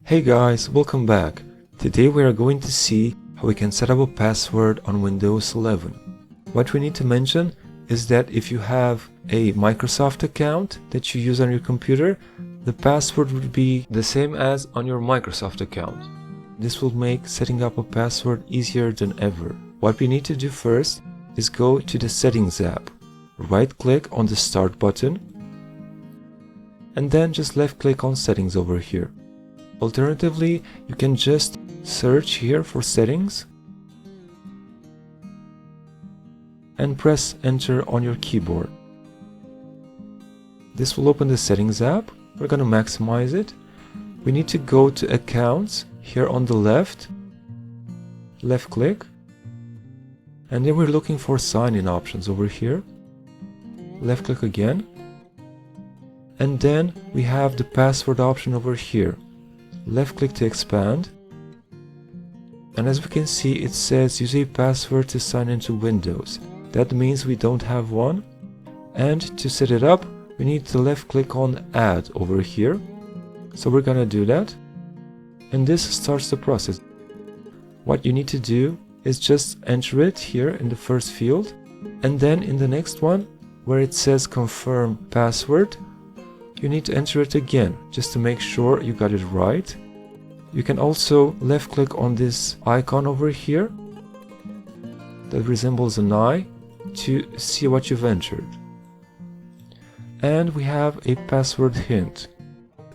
Hey guys, welcome back. Today we are going to see how we can set up a password on Windows 11. What we need to mention is that if you have a Microsoft account that you use on your computer, the password would be the same as on your Microsoft account. This will make setting up a password easier than ever. What we need to do first is go to the Settings app, right click on the Start button, and then just left click on Settings over here. Alternatively, you can just search here for Settings and press Enter on your keyboard. This will open the Settings app. We're going to maximize it. We need to go to Accounts here on the left click, and then we're looking for Sign-in options over here. Left click again, and then we have the password option over here. Left click to expand, and as we can see it says use a password to sign into Windows. That means we don't have one, and to set it up we need to left click on Add over here. So we're gonna do that, and this starts the process. What you need to do is just enter it here in the first field, and then in the next one where it says confirm password, you need to enter it again just to make sure you got it right. You can also left click on this icon over here that resembles an eye to see what you've entered. And we have a password hint.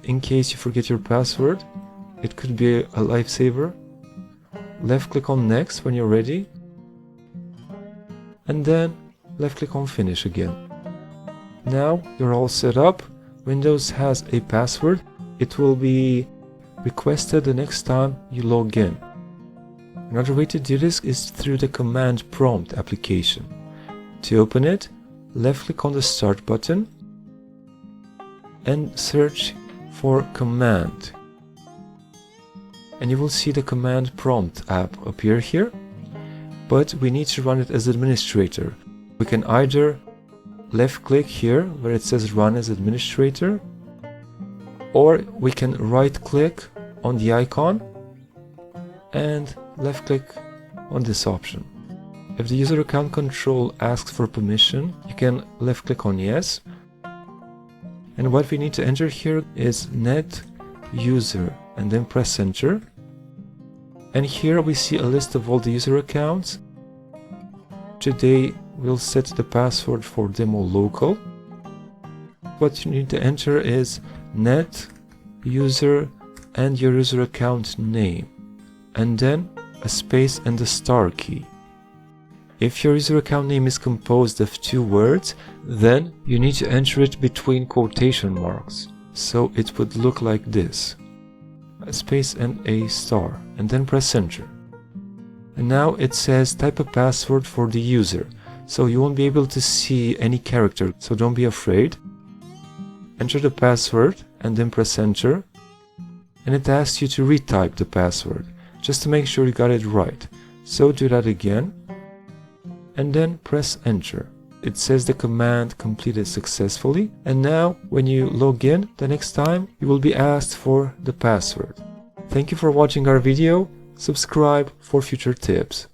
In case you forget your password, it could be a lifesaver. Left click on next when you're ready, and then left click on finish again. Now you're all set up. Windows has a password. It will be requested the next time you log in. Another way to do this is through the Command Prompt application. To open it, left click on the Start button and search for Command, and you will see the Command Prompt app appear here, but we need to run it as administrator. We can either left click here where it says Run as Administrator, or we can right click on the icon and left click on this option. If the user account control asks for permission, you can left click on Yes. And what we need to enter here is net user, and then press Enter. And here we see a list of all the user accounts. Today we'll set the password for demo local. What you need to enter is net user and your user account name, and then a space and the star key. If your user account name is composed of 2 words, then you need to enter it between quotation marks. So it would look like this: a space and a star, and then press Enter. And now it says type a password for the user, so you won't be able to see any character, so don't be afraid. Enter the password and then press Enter, and it asks you to retype the password just to make sure you got it right. So do that again and then press Enter. It says the command completed successfully, and now when you log in the next time you will be asked for the password. Thank you for watching our video. Subscribe for future tips.